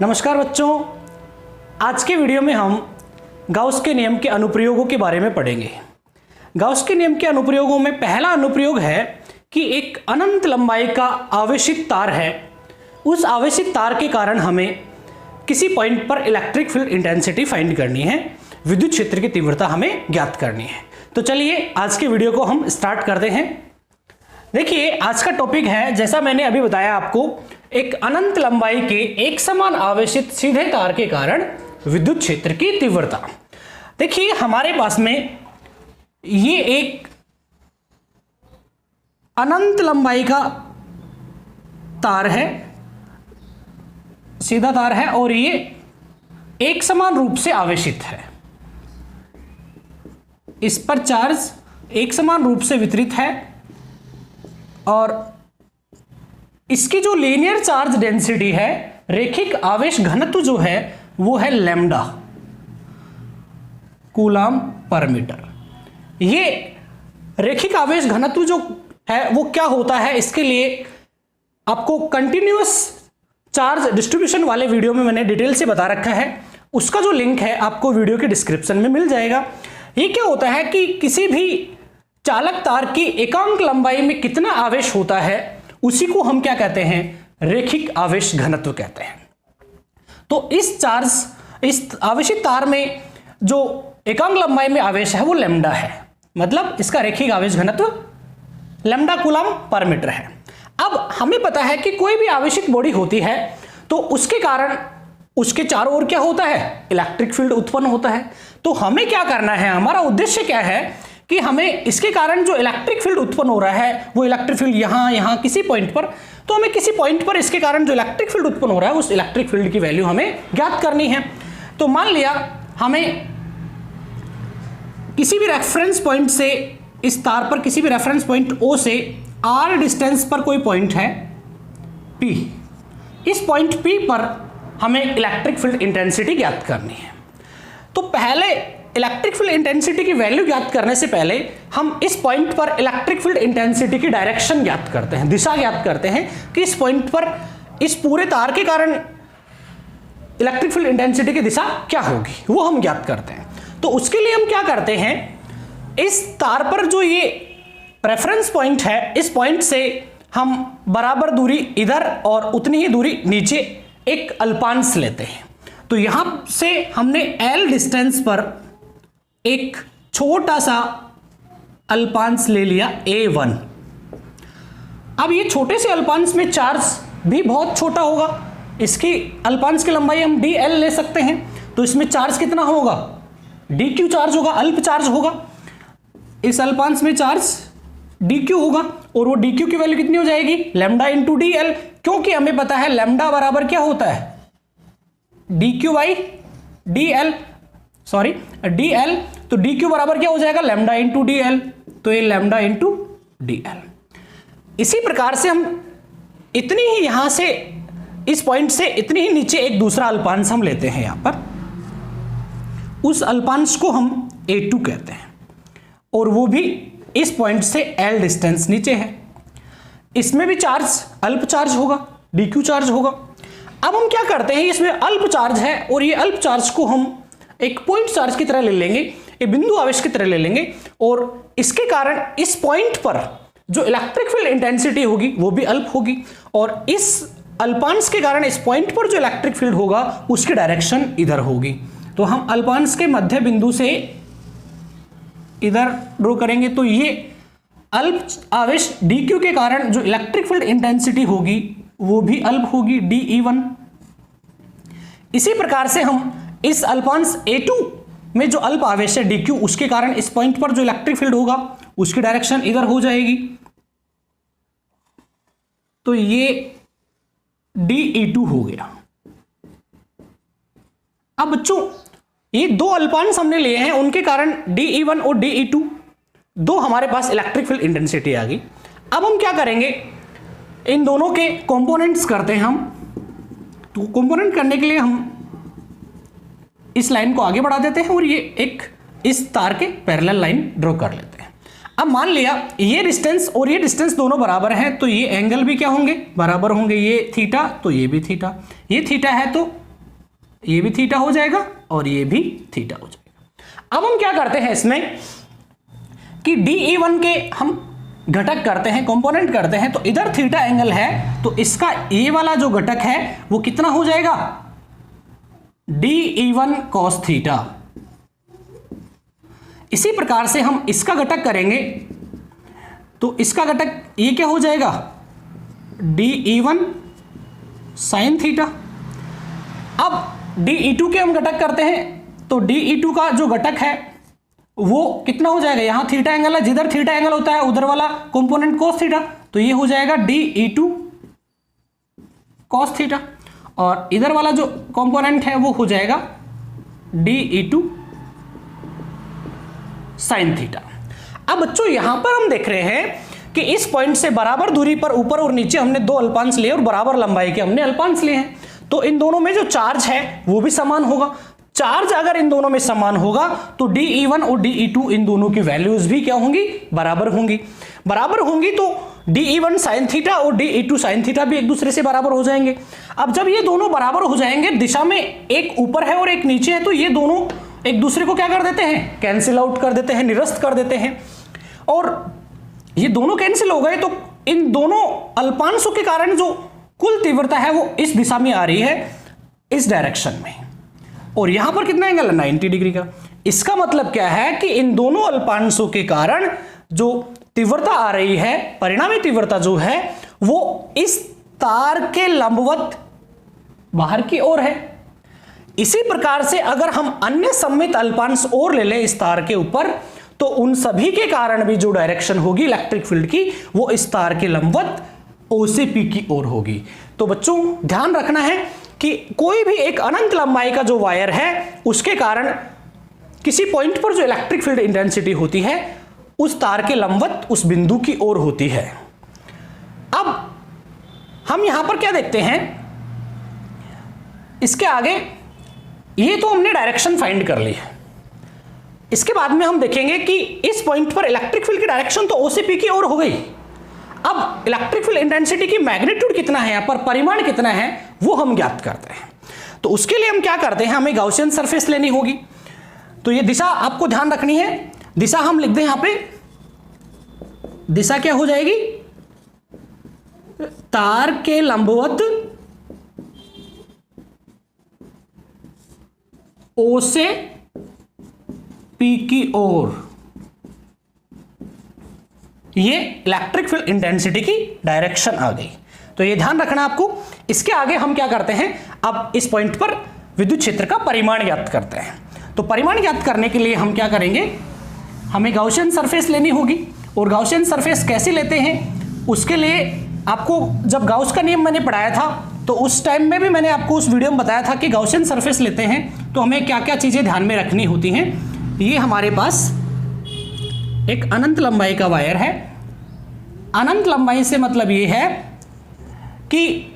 नमस्कार बच्चों, आज के वीडियो में हम गाउस के नियम के अनुप्रयोगों के बारे में पढ़ेंगे। गाउस के नियम के अनुप्रयोगों में पहला अनुप्रयोग है कि एक अनंत लंबाई का आवेशित तार है, उस आवेशित तार के कारण हमें किसी पॉइंट पर इलेक्ट्रिक फील्ड इंटेंसिटी फाइंड करनी है, विद्युत क्षेत्र की तीव्रता हमें ज्ञात करनी है। तो चलिए आज के वीडियो को हम स्टार्ट करते हैं। देखिए, आज का टॉपिक है, जैसा मैंने अभी बताया आपको, एक अनंत लंबाई के एक समान आवेशित सीधे तार के कारण विद्युत क्षेत्र की तीव्रता। देखिए, हमारे पास में ये एक अनंत लंबाई का तार है, सीधा तार है और ये एक समान रूप से आवेशित है। इस पर चार्ज एक समान रूप से वितरित है और इसकी जो लीनियर चार्ज डेंसिटी है, रेखिक आवेश घनत्व जो है वो है लैम्डा कूलम पर मीटर। ये रेखिक आवेश घनत्व जो है वो क्या होता है, इसके लिए आपको कंटिन्यूअस चार्ज डिस्ट्रीब्यूशन वाले वीडियो में मैंने डिटेल से बता रखा है, उसका जो लिंक है आपको वीडियो के डिस्क्रिप्शन में मिल जाएगा। ये क्या होता है कि किसी भी चालक तार की एकांक लंबाई में कितना आवेश होता है उसी को हम क्या कहते हैं, रेखिक आवेश घनत्व कहते हैं। तो इस आवेशित तार में जो एकांक लंबाई में आवेश है वो लैम्डा है, मतलब इसका रेखिक आवेश घनत्व लैम्डा कूलम पर मीटर है। अब हमें पता है कि कोई भी आवेशित बॉडी होती है तो उसके कारण उसके चारों ओर क्या होता है, इलेक्ट्रिक फील्ड उत्पन्न होता है। तो हमें क्या करना है, हमारा उद्देश्य क्या है कि हमें इसके कारण जो इलेक्ट्रिक फील्ड उत्पन्न हो रहा है वो इलेक्ट्रिक फील्ड यहाँ किसी पॉइंट पर, तो हमें किसी पॉइंट पर इसके कारण जो इलेक्ट्रिक फील्ड उत्पन्न हो रहा है उस इलेक्ट्रिक फील्ड की वैल्यू हमें ज्ञात करनी है। तो मान लिया हमें किसी भी रेफरेंस पॉइंट से, इस तार पर किसी भी रेफरेंस पॉइंट O से R डिस्टेंस पर कोई पॉइंट है P, इस पॉइंट P पर हमें इलेक्ट्रिक फील्ड इंटेंसिटी ज्ञात करनी है। तो पहले इलेक्ट्रिक फील्ड इंटेंसिटी की वैल्यू ज्ञात करने से पहले हम इस पॉइंट पर इलेक्ट्रिक फील्ड इंटेंसिटी की डायरेक्शन ज्ञात करते हैं, दिशा ज्ञात करते हैं कि इस पॉइंट पर इस पूरे तार के कारण इलेक्ट्रिक फील्ड इंटेंसिटी की दिशा क्या होगी, वो हम ज्ञात करते हैं। तो उसके लिए हम क्या करते हैं, इस तार पर जो ये रेफरेंस पॉइंट है, इस पॉइंट से हम बराबर दूरी इधर और उतनी ही दूरी नीचे एक अल्पांश लेते हैं। तो यहां से हमने L डिस्टेंस पर एक छोटा सा अल्पांश ले लिया A1। अब ये छोटे से अल्पांश में चार्ज भी बहुत छोटा होगा, इसकी अल्पांश की लंबाई हम dl ले सकते हैं। तो इसमें चार्ज कितना होगा, dq चार्ज होगा, अल्प चार्ज होगा। इस अल्पांश में चार्ज dq होगा और वो dq की वैल्यू कितनी हो जाएगी, लैम्डा इंटू dl, क्योंकि हमें पता है लैम्डा बराबर क्या होता है, dq by dl, sorry dl। तो dq बराबर क्या हो जाएगा, लैम्डा इंटू dl, तो ये लैम्डा इंटू dl। इसी प्रकार से हम इतनी ही यहां से, इस पॉइंट से इतनी ही नीचे एक दूसरा अल्पांश हम लेते हैं, यहां पर उस अल्पांश को हम A2 कहते हैं और वो भी इस पॉइंट से L डिस्टेंस नीचे है। इसमें भी चार्ज अल्प चार्ज होगा, dq चार्ज होगा। अब हम क्या करते हैं, इसमें अल्प चार्ज है और ये अल्प चार्ज को हम एक पॉइंट चार्ज की तरह ले लेंगे, एक बिंदु आवेश की तरह ले लेंगे और इसके कारण इस पॉइंट पर जो इलेक्ट्रिक फील्ड इंटेंसिटी होगी वो भी अल्प होगी और इस अल्पांश के कारण इस पॉइंट पर जो इलेक्ट्रिक फील्ड होगा उसकी डायरेक्शन इधर होगी। तो हम अल्पांश के मध्य बिंदु से इधर ड्रॉ करेंगे, तो ये अल्प आवेश dq के कारण जो इलेक्ट्रिक फील्ड इंटेंसिटी होगी वो भी अल्प होगी, dE1। इसी प्रकार से हम इस अल्पांश A2 में जो अल्प आवेश है dq, उसके कारण इस पॉइंट पर जो इलेक्ट्रिक फील्ड होगा उसकी डायरेक्शन इधर हो जाएगी, तो ये dE2 हो गया। अब बच्चों, ये दो अल्पांश हमने लिए हैं, उनके कारण dE1 और dE2 दो हमारे पास इलेक्ट्रिक फील्ड इंटेंसिटी आ गई। अब हम क्या करेंगे, इन दोनों के कंपोनेंट्स करते हैं हम। तो कंपोनेंट करने के लिए हम इस लाइन को आगे बढ़ा देते हैं और ये एक इस तार के पैरेलल लाइन ड्रॉ कर लेते हैं। अब मान लिया ये डिस्टेंस और ये डिस्टेंस दोनों बराबर हैं, तो ये एंगल भी क्या होंगे, बराबर होंगे। ये थीटा तो ये भी थीटा, ये थीटा है तो ये भी थीटा हो जाएगा और ये भी थीटा हो जाएगा। अब हम क्या करते हैं इसमें कि DE1 के हम घटक करते हैं, कंपोनेंट करते हैं, तो इधर थीटा एंगल है तो इसका ये वाला जो घटक है वो कितना हो जाएगा, DE1 cos थीटा। इसी प्रकार से हम इसका घटक करेंगे तो इसका घटक ये क्या हो जाएगा, DE1 sin थीटा। अब DE2 के हम घटक करते हैं तो DE2 का जो घटक है वो कितना हो जाएगा, यहां थीटा एंगल है, जिधर थीटा एंगल होता है उधर वाला कंपोनेंट cos थीटा, तो ये हो जाएगा DE2 cos थीटा, और इधर वाला जो कंपोनेंट है वो हो जाएगा DE2 sin थीटा। अब बच्चों यहां पर हम देख रहे हैं कि इस पॉइंट से बराबर दूरी पर ऊपर और नीचे हमने दो अल्पांश लिए और बराबर लंबाई के हमने अल्पांश लिए हैं, तो इन दोनों में जो चार्ज है वो भी समान होगा। चार्ज अगर इन दोनों में समान होगा तो DE1 और DE2 इन दोनों की वैल्यूज भी क्या होंगी, बराबर होंगी। बराबर होंगी तो DE1 sin थीटा और DE2 sin थीटा भी एक दूसरे से बराबर हो जाएंगे। अब जब ये दोनों बराबर हो जाएंगे, दिशा में एक ऊपर है और एक नीचे है, तो ये दोनों एक दूसरे को क्या कर देते हैं, कैंसिल आउट कर देते हैं, निरस्त कर देते हैं। और ये दोनों कैंसिल हो गए तो इन दोनों अल्पांशों के कारण जो कुल तीव्रता है वो इस दिशा में आ रही है, इस डायरेक्शन में, और यहां पर कितना एंगल है, 90 डिग्री का। इसका मतलब क्या है कि इन दोनों अल्पांशों के कारण जो तीव्रता आ रही है, परिणामी तीव्रता जो है वो इस तार के लंबवत बाहर की ओर है। इसी प्रकार से अगर हम अन्य सममित अल्पांश और ले लें इस तार के ऊपर, तो उन सभी के कारण भी जो डायरेक्शन होगी इलेक्ट्रिक फील्ड की वो इस तार के लंबवत O से P की ओर होगी। तो बच्चों ध्यान रखना है कि कोई भी एक अनंत लंबाई का जो वायर है उसके कारण किसी पॉइंट पर जो इलेक्ट्रिक फील्ड इंटेंसिटी होती है उस तार के लंबवत उस बिंदु की ओर होती है। अब हम यहां पर क्या देखते हैं, इसके आगे ये तो हमने डायरेक्शन फाइंड कर ली है। इसके बाद में हम देखेंगे कि इस पॉइंट पर इलेक्ट्रिक फील्ड की डायरेक्शन तो O से P की ओर हो गई। अब इलेक्ट्रिक फील्ड इंटेंसिटी की मैग्नीट्यूड कितना है, यहां पर परिमाण कितना है, वो हम ज्ञात करते हैं। तो उसके लिए हम क्या करते हैं, हमें गाउसियन सरफेस लेनी होगी। तो ये दिशा आपको ध्यान रखनी है, दिशा हम लिख दें यहां पे, दिशा क्या हो जाएगी, तार के लंबवत O से P की ओर, ये इलेक्ट्रिक फील्ड इंटेंसिटी की डायरेक्शन आ गई। तो ये ध्यान रखना आपको। इसके आगे हम क्या करते हैं, अब इस पॉइंट पर विद्युत क्षेत्र का परिमाण ज्ञात करते हैं। तो परिमाण ज्ञात करने के लिए हम क्या करेंगे, हमें गाउसियन सरफेस लेनी होगी। और गाउसियन सरफेस कैसे लेते हैं, उसके लिए आपको जब गाउस का नियम मैंने पढ़ाया था तो उस टाइम में भी मैंने आपको उस वीडियो में बताया था कि गाउसियन सरफेस लेते हैं तो हमें क्या क्या चीजें ध्यान में रखनी होती हैं। ये हमारे पास एक अनंत लंबाई का वायर है। अनंत लंबाई से मतलब ये है कि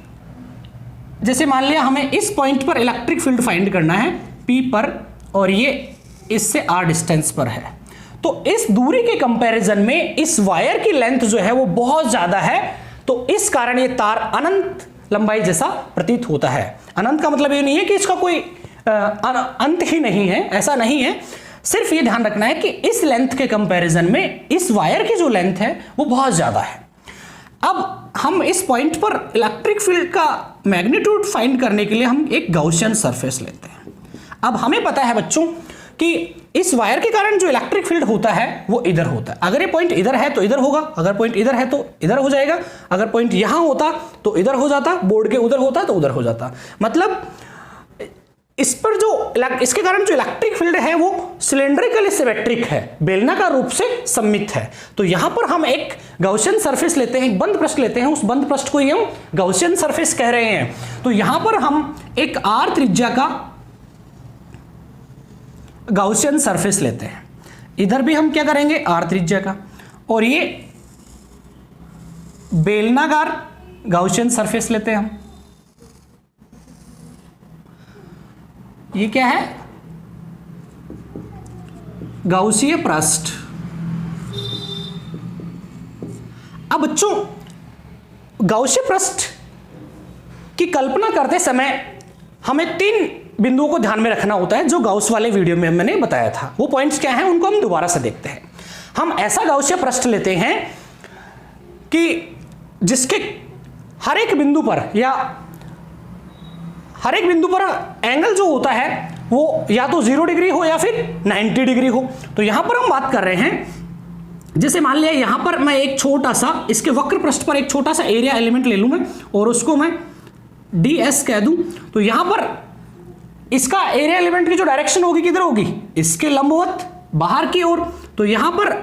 जैसे मान लिया हमें इस पॉइंट पर इलेक्ट्रिक फील्ड फाइंड करना है P पर, और ये इससे R डिस्टेंस पर है, तो इस दूरी के कंपैरिजन में इस वायर की लेंथ जो है वो बहुत ज्यादा है, तो इस कारण ये तार अनंत लंबाई जैसा प्रतीत होता है। अनंत का मतलब ये नहीं है कि इसका कोई अंत ही नहीं है, ऐसा नहीं है। सिर्फ ये ध्यान रखना है कि इस लेंथ के कंपैरिजन में इस वायर की जो लेंथ है वो बहुत ज्यादा है। अब हम इस पॉइंट पर इलेक्ट्रिक फील्ड का मैग्नीट्यूड फाइंड करने के लिए हम एक गाउसियन सरफेस लेते हैं। अब हमें पता है बच्चों कि इस वायर के कारण जो इलेक्ट्रिक फील्ड होता है वो इधर होता है। अगर ये पॉइंट इधर है तो इधर होगा, अगर पॉइंट इधर है तो इधर हो जाएगा, अगर पॉइंट यहां होता तो इधर हो जाता, बोर्ड के उधर होता तो उधर हो जाता। मतलब इस पर जो इसके कारण जो इलेक्ट्रिक फील्ड है वो सिलेंड्रिकली सिमेट्रिक है, बेलनाकार रूप से सममित है। तो यहां पर हम एक गाउसियन सरफेस लेते हैं, एक बंद पृष्ठ लेते हैं, उस बंद पृष्ठ को हम गाउसियन सरफेस कह रहे हैं। तो यहां पर हम एक R त्रिज्या का गाउसियन सरफेस लेते हैं, इधर भी हम क्या करेंगे R त्रिज्या का, और ये बेलनाकार गाउसियन सरफेस लेते हैं हम। ये क्या है, गाउसीय पृष्ठ। अब बच्चों गाउसीय पृष्ठ की कल्पना करते समय हमें 3 बिंदुओं को ध्यान में रखना होता है जो गाउस वाले वीडियो में मैंने बताया था। वो पॉइंट्स क्या हैं उनको हम दोबारा से देखते हैं। हम ऐसा गाउसिया पृष्ठ लेते हैं कि जिसके हर एक बिंदु पर एंगल जो होता है वो या तो 0 डिग्री हो या फिर 90 डिग्री हो। तो यहां पर हम बात कर रहे हैं, जैसे मान लिया यहां पर मैं एक छोटा सा इसके वक्र पृष्ठ पर एक छोटा सा एरिया एलिमेंट ले लूं मैं और उसको मैं ds कह दूं। तो यहां पर इसका एरिया एलिमेंट की जो डायरेक्शन होगी किधर होगी, इसके लंबवत बाहर की ओर। तो यहां पर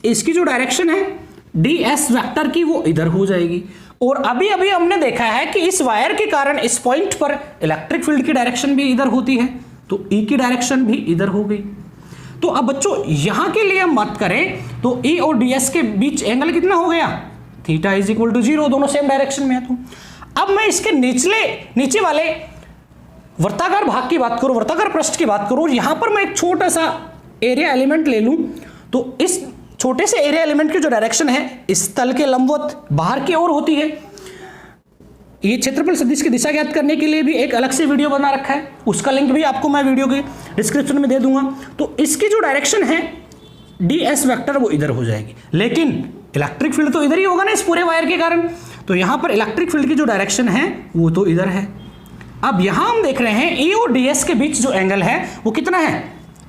इसकी जो डायरेक्शन है ds वेक्टर की वो इधर हो जाएगी। और अभी अभी हमने देखा है कि इस वायर के कारण इस पॉइंट पर इलेक्ट्रिक फील्ड की डायरेक्शन भी इधर होती है, तो E की डायरेक्शन भी इधर हो गई। तो अब बच्चों यहां के लिए हम बात करें तो E और ds के बीच एंगल कितना हो गया, थीटा इज इक्वल टू 0, दोनों सेम डायरेक्शन में है। तो अब मैं इसके नीचे वाले वर्ताकार भाग की बात करूं, वर्ताकार पृष्ठ की बात करूं, यहां पर मैं एक छोटा सा एरिया एलिमेंट ले लूं। तो इस छोटे से एरिया एलिमेंट की जो डायरेक्शन है इस तल के लंबवत बाहर की ओर होती है। ये क्षेत्रफल सदिश की दिशा ज्ञात करने के लिए भी एक अलग से वीडियो बना रखा है, उसका लिंक भी आपको मैं वीडियो के डिस्क्रिप्शन में दे दूंगा। तो इसकी जो डायरेक्शन है ds वेक्टर वो इधर हो जाएगी, लेकिन इलेक्ट्रिक फील्ड तो इधर ही होगा ना इस पूरे वायर के कारण। तो यहां पर इलेक्ट्रिक फील्ड की जो डायरेक्शन है वो तो इधर है। अब यहां हम देख रहे हैं E और ds के बीच जो एंगल है वो कितना है,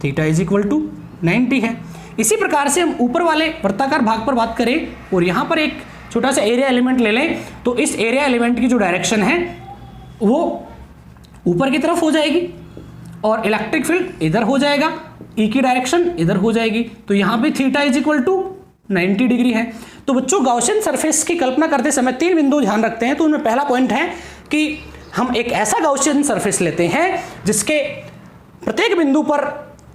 थीटा इज इक्वल टू 90 है। इसी प्रकार से हम ऊपर वाले वर्ताकार भाग पर बात करें और यहां पर एक छोटा सा एरिया एलिमेंट ले लें, तो इस एरिया एलिमेंट की जो डायरेक्शन है वो ऊपर की तरफ हो जाएगी और इलेक्ट्रिक फील्ड इधर हो जाएगा, E की डायरेक्शन इधर हो जाएगी। तो यहां पे theta is equal to 90 degree है। तो बच्चों गाउसियन सरफेस की कल्पना करते समय 3 बिंदु ध्यान रखते हैं। तो उनमें पहला पॉइंट है कि हम एक ऐसा गाउसियन सरफेस लेते हैं जिसके प्रत्येक बिंदु पर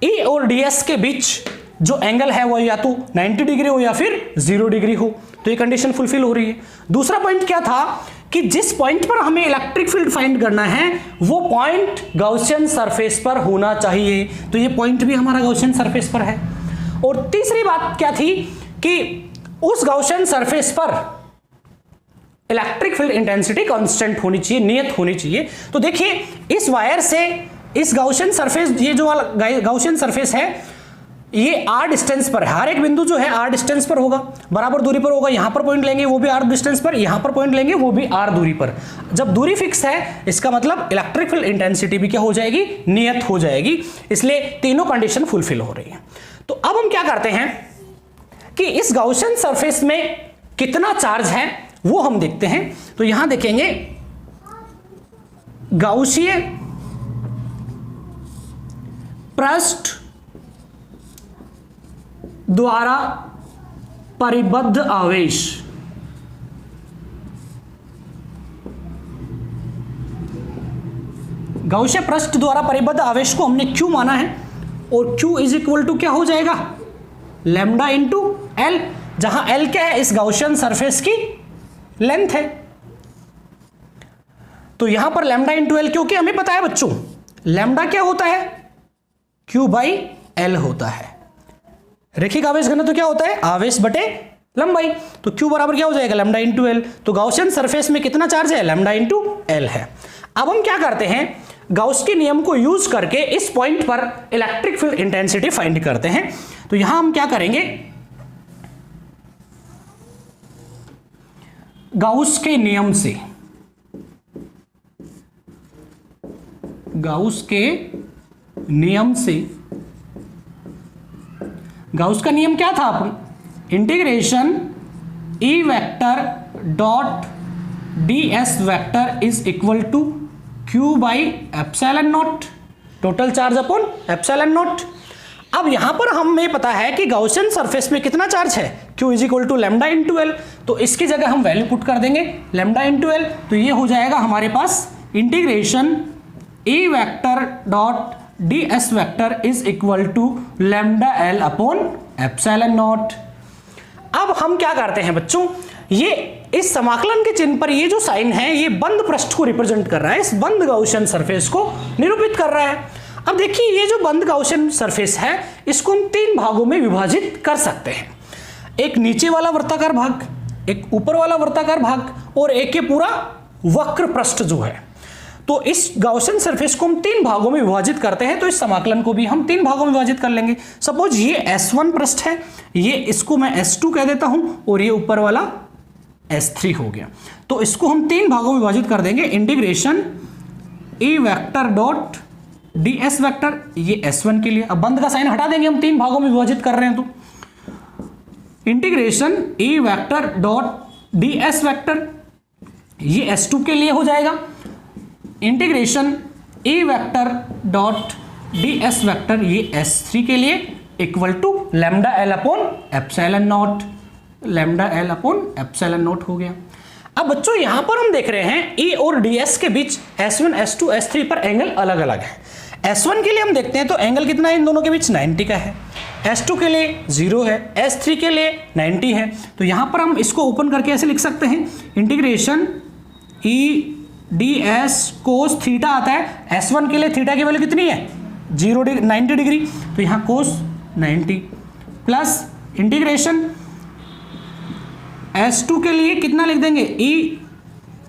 E और ds के बीच जो एंगल है वो या तो 90 डिग्री हो या फिर 0 डिग्री हो। तो ये कंडीशन फुलफिल हो रही है। दूसरा पॉइंट क्या था कि जिस पॉइंट पर हमें इलेक्ट्रिक फील्ड फाइंड करना है वो पॉइंट गाउसियन सरफेस पर होना चाहिए। तो ये पॉइंट भी हमारा गाउसियन सरफेस पर है। और तीसरी बात क्या थी कि उस गाउसियन सरफेस पर इलेक्ट्रिक फील्ड इंटेंसिटी कांस्टेंट होनी चाहिए, नियत होनी चाहिए। तो देखिए इस वायर से इस गाउसियन सरफेस, ये जो गाउसियन सरफेस है ये r डिस्टेंस पर है, हर एक बिंदु जो है r डिस्टेंस पर होगा, बराबर दूरी पर होगा। यहां पर पॉइंट लेंगे वो भी r डिस्टेंस पर, यहां पर पॉइंट लेंगे वो भी r दूरी पर। जब दूरी फिक्स है इसका मतलब इलेक्ट्रिक फील्ड इंटेंसिटी भी क्या हो जाएगी, नियत हो जाएगी। इसलिए तीनों कंडीशन फुलफिल हो रही है। तो अब हम क्या करते हैं कि इस गाउसियन सरफेस में कितना चार्ज है वो हम देखते हैं। तो यहां देखेंगे गाउसीय पृष्ठ द्वारा परिबद्ध आवेश, गाउसियन पृष्ठ द्वारा परिबद्ध आवेश को हमने Q माना है और Q इज इक्वल टू क्या हो जाएगा, लैम्डा इंटू L, जहां L क्या है, इस गाउसियन सरफेस की लेंथ है। तो यहां पर लैम्डा इंटू L, क्योंकि हमें पता है बच्चों लैम्डा क्या होता है, Q बाई L होता है। रेखिक आवेश घनत्व तो क्या होता है, आवेश बटे लंबाई। तो Q बराबर क्या हो जाएगा, लैम्डा इंटू L। तो गाउसियन सरफेस में कितना चार्ज है, लैम्डा इंटू L है। अब हम क्या करते हैं, गाउस के नियम को यूज करके इस पॉइंट पर इलेक्ट्रिक फील्ड इंटेंसिटी फाइंड करते हैं। तो यहां हम क्या करेंगे, गाउस के नियम से, गाउस के नियम से, गाउस का नियम क्या था, अपन integration E vector dot ds vector is equal to Q by epsilon naught, total charge upon epsilon naught. अब यहां पर हमें पता है कि गाउसियन सरफेस में कितना चार्ज है, Q is equal to lambda into L। तो इसकी जगह हम वैल्यू पुट कर देंगे लैम्डा इंटू L। तो ये हो जाएगा हमारे पास integration E vector dot ds vector is equal to lambda L upon epsilon naught. अब हम क्या करते हैं बच्चों, ये इस समाकलन के चिन्ह पर ये जो साइन है ये बंद पृष्ठ को रिप्रेजेंट कर रहा है, इस बंद गाउसियन सरफेस को निरूपित कर रहा है। अब देखिए ये जो बंद गाउसियन सरफेस है इसको हम 3 भागों में विभाजित कर सकते हैं, एक नीचे वाला वर्ताकार भाग, एक ऊपर वाला वर्ताकार भाग और एक ये पूरा वक्र पृष्ठ जो है। तो इस गाउसियन सरफेस को हम 3 भागों में विभाजित करते हैं, तो इस समाकलन को भी हम 3 भागों में विभाजित कर लेंगे। सपोज ये S1 पृष्ठ है, ये इसको मैं S2 कह देता हूं और ये ऊपर वाला S3 हो गया। तो इसको हम 3 भागों में विभाजित कर देंगे। Integration E vector dot ds vector, ये S1 के लिए। अब बंद का साइन हटा देंगे, हम 3 भागों में विभाजित कर रहे हैं। तो integration E vector dot ds vector, ये S2 के लिए हो जाएगा। Integration E vector dot ds vector, ये S3 के लिए, equal to lambda L upon epsilon naught, lambda L upon epsilon naught हो गया। अब बच्चों यहां पर हम देख रहे हैं E और ds के बीच S1, S2, S3 पर एंगल अलग अलग है। S1 के लिए हम देखते हैं तो एंगल कितना है इन दोनों के बीच, 90 का है। S2 के लिए 0 है, S3 के लिए 90 है। तो यहां पर हम इसको ओपन करके ऐसे लिख सकते हैं, integration E ds cos theta आता है। S1 के लिए थीटा की वैल्यू कितनी है, 90 डिग्री, तो यहां कोस 90 प्लस इंटीग्रेशन S2 के लिए कितना लिख देंगे, E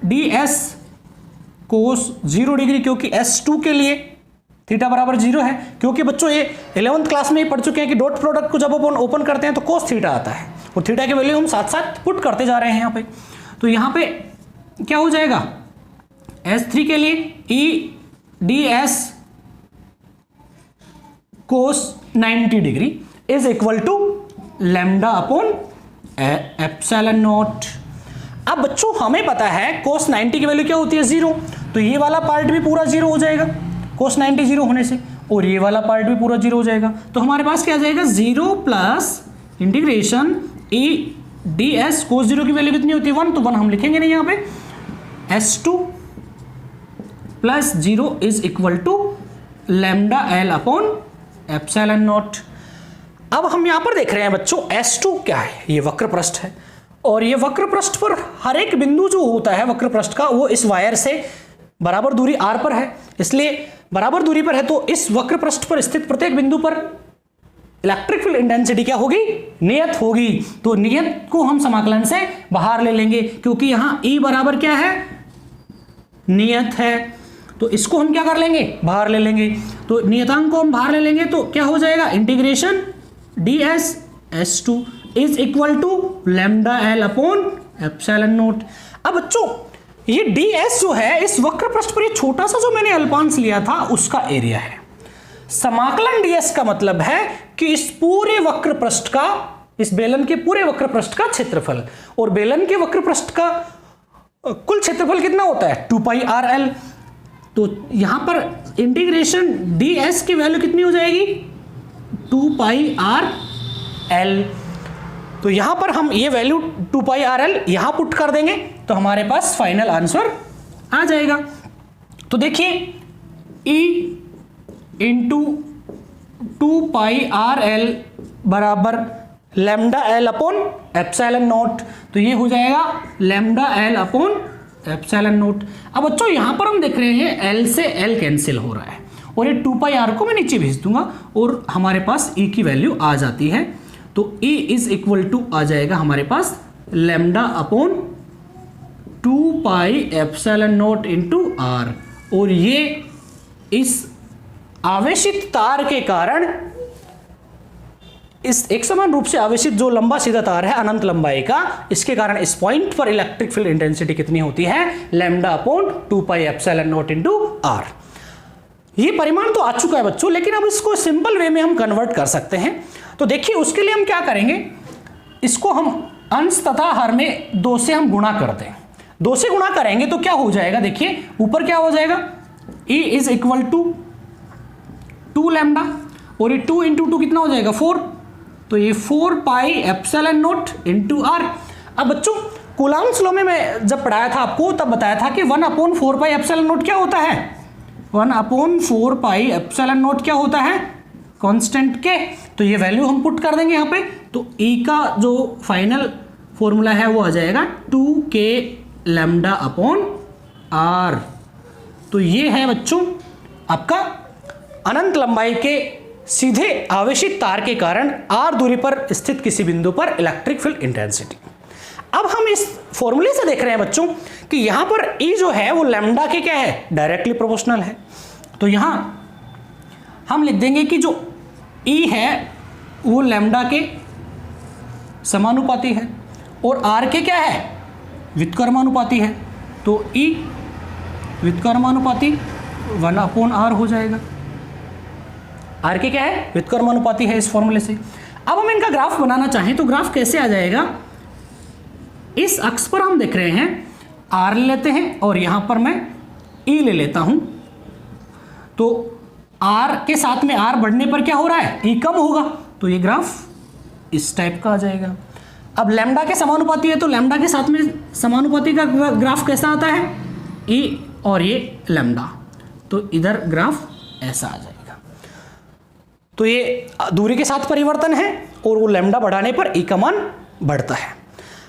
ds कोस 0 डिग्री, क्योंकि S2 के लिए थीटा बराबर 0 है। क्योंकि बच्चों ये 11th क्लास में ही पढ़ चुके हैं कि डॉट प्रोडक्ट को जब अपन ओपन करते हैं तो कोस थीटा आता है, और थीटा की वैल्यू हम साथ साथ पुट करते जा रहे हैं यहाँ पे। तो यहाँ पे क्या हो जाएगा, S3 के लिए E ds cos 90 degree is equal to lambda upon epsilon naught. अब बच्चों हमें पता है कोस 90 की वैल्यू क्या होती है, 0, तो ये वाला पार्ट भी पूरा 0 हो जाएगा कोस 90 0 होने से, और ये वाला पार्ट भी पूरा 0 हो जाएगा। तो हमारे पास क्या आ जाएगा, 0 प्लस इंटीग्रेशन E ds कोस 0 की वैल्यू कितनी होती है, 1, तो 1 हम लिखेंगे नहीं यहाँ पे, S2 plus 0 is equal to lambda L upon epsilon naught. अब हम यहां पर देख रहे हैं बच्चों S2 क्या है, ये वक्र पृष्ठ है, और ये वक्र पृष्ठ पर हर एक बिंदु जो होता है वक्र पृष्ठ का, वो इस वायर से बराबर दूरी r पर है। इसलिए बराबर दूरी पर है तो इस वक्र पृष्ठ पर स्थित प्रत्येक बिंदु पर इलेक्ट्रिक फील्ड इंटेंसिटी क्या होगी, नियत होगी। तो नियत को हम समाकलन से बाहर ले लेंगे, क्योंकि यहां E बराबर क्या है, नियत है, तो इसको हम क्या कर लेंगे, बाहर ले लेंगे। तो नियतांक को हम बाहर ले लेंगे तो क्या हो जाएगा, integration ds S2 is equal to lambda L upon epsilon naught. अब बच्चों ये ds जो है इस वक्र पृष्ठ पर, ये छोटा सा जो मैंने अल्पांश लिया था उसका एरिया है। समाकलन ds का मतलब है कि इस पूरे वक्र पृष्ठ का, इस बेलन के पूरे वक्र पृष्ठ का क्षेत्रफल, और बेलन के वक्र पृष्ठ का कुल क्षेत्रफल कितना होता है, 2 पाई RL। तो यहां पर इंटीग्रेशन ds की वैल्यू कितनी हो जाएगी, 2 पाई RL। तो यहां पर हम ये वैल्यू 2 पाई RL यहां पुट कर देंगे तो हमारे पास फाइनल आंसर आ जाएगा। तो देखिए E इंटू 2 पाई RL बराबर lambda L upon epsilon not, तो ये हो जाएगा lambda L upon epsilon naught. अब बच्चों यहां पर हम देख रहे हैं L से L कैंसिल हो रहा है, और ये 2 पाई R को मैं नीचे भेज दूंगा और हमारे पास E की वैल्यू आ जाती है। तो E इज इक्वल टू आ जाएगा हमारे पास lambda upon 2 pi epsilon naught into R, और ये इस आवेशित तार के कारण, इस एक समान रूप से आवेशित जो लंबा सीधा तार है अनंत लंबाई का, इसके कारण इस पॉइंट पर इलेक्ट्रिक फील्ड इंटेंसिटी कितनी होती है, lambda upon 2 pi epsilon naught into R। ये परिमाण तो आ चुका है बच्चों, लेकिन अब इसको सिंपल वे में हम कन्वर्ट कर सकते हैं। तो देखिए उसके लिए हम क्या करेंगे, इसको हम अंश तथा हर में 2 से हम गुणा करते हैं। 2 से गुणा करेंगे तो क्या हो जाएगा, देखिए ऊपर क्या हो जाएगा, E is equal to 2 lambda, और ये 2 इंटू 2 कितना हो जाएगा, 4, तो ये 4 पाई एप्सिलॉन नॉट इंटू R। अब बच्चों कूलॉम्स लॉ में मैं जब पढ़ाया था आपको तब बताया था कि 1 अपॉन 4 पाई एप्सिलॉन नॉट क्या होता है, 1 अपॉन 4 पाई एप्सिलॉन नॉट क्या होता है, कांस्टेंट के। तो ये वैल्यू हम पुट कर देंगे यहाँ पे, तो E का जो फाइनल फॉर्मूला है वो आ जाएगा 2k लैम्डा अपॉन R। तो ये है बच्चों आपका अनंत लंबाई के सीधे आवेशित तार के कारण R दूरी पर स्थित किसी बिंदु पर इलेक्ट्रिक फील्ड इंटेंसिटी। अब हम इस फॉर्मूले से देख रहे हैं बच्चों कि यहां पर E जो है वो लैम्डा के क्या है, डायरेक्टली प्रोपोर्शनल है। तो यहां हम लिख देंगे कि जो E है वो लैम्डा के समानुपाती है और R के क्या है, व्युत्क्रमानुपाती है। तो E व्युत्क्रमानुपाती 1/r हो जाएगा। R के क्या है, व्युत्क्रमानुपाती है इस फॉर्मूले से। अब हम इनका ग्राफ बनाना चाहें तो ग्राफ कैसे आ जाएगा, इस अक्ष पर हम देख रहे हैं R ले लेते हैं और यहां पर मैं E ले लेता हूं। तो R के साथ में R बढ़ने पर क्या हो रहा है, E कम होगा, तो ये ग्राफ इस टाइप का आ जाएगा। अब लैम्डा के समानुपाती है तो लैम्डा के साथ में समानुपाती का ग्राफ कैसा आता है, E और ये लैम्डा, तो इधर ग्राफ ऐसा आ जाएगा। तो ये दूरी के साथ परिवर्तन है और वो लैम्डा बढ़ाने पर E का मान बढ़ता है।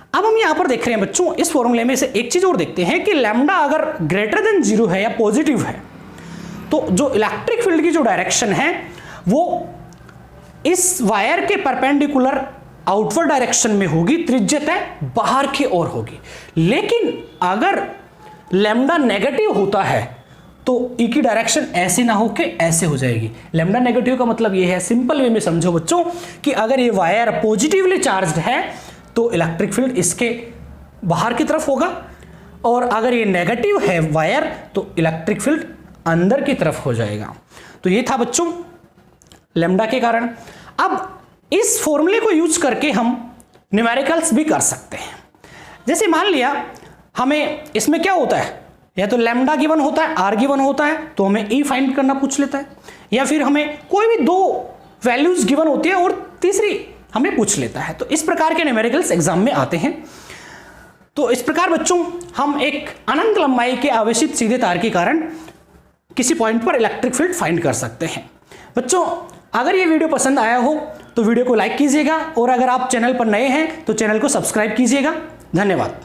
अब हम यहां पर देख रहे हैं बच्चों, इस फॉर्मूले में से एक चीज और देखते हैं कि लैम्डा अगर ग्रेटर देन 0 है या पॉजिटिव है तो जो इलेक्ट्रिक फील्ड की जो डायरेक्शन है वो इस वायर के परपेंडिकुलर आउटवर्ड डायरेक्शन में होगी, त्रिज्या तय बाहर की ओर होगी। लेकिन अगर लैम्डा नेगेटिव होता है तो E की डायरेक्शन ऐसे ना होके ऐसे हो जाएगी। लैम्डा नेगेटिव का मतलब ये है, सिंपल वे में समझो बच्चों, कि अगर ये वायर पॉजिटिवली चार्ज्ड है तो इलेक्ट्रिक फील्ड इसके बाहर की तरफ होगा और अगर ये नेगेटिव है वायर तो इलेक्ट्रिक फील्ड अंदर की तरफ हो जाएगा। तो ये था बच्चों लैम्डा के कारण। अब इस फॉर्मूले को यूज करके हम न्यूमेरिकल्स भी कर सकते हैं। जैसे मान लिया हमें इसमें क्या होता है, या तो लैम्डा गिवन होता है, R गिवन होता है, तो हमें E फाइंड करना पूछ लेता है, या फिर हमें कोई भी दो वैल्यूज गिवन होती है और तीसरी हमें पूछ लेता है। तो इस प्रकार के न्यूमेरिकल्स एग्जाम में आते हैं। तो इस प्रकार बच्चों हम एक अनंत लंबाई के आवेशित सीधे तार के कारण किसी पॉइंट पर इलेक्ट्रिक फील्ड फाइंड कर सकते हैं। बच्चों अगर ये वीडियो पसंद आया हो तो वीडियो को लाइक कीजिएगा और अगर आप चैनल पर नए हैं तो चैनल को सब्सक्राइब कीजिएगा। धन्यवाद।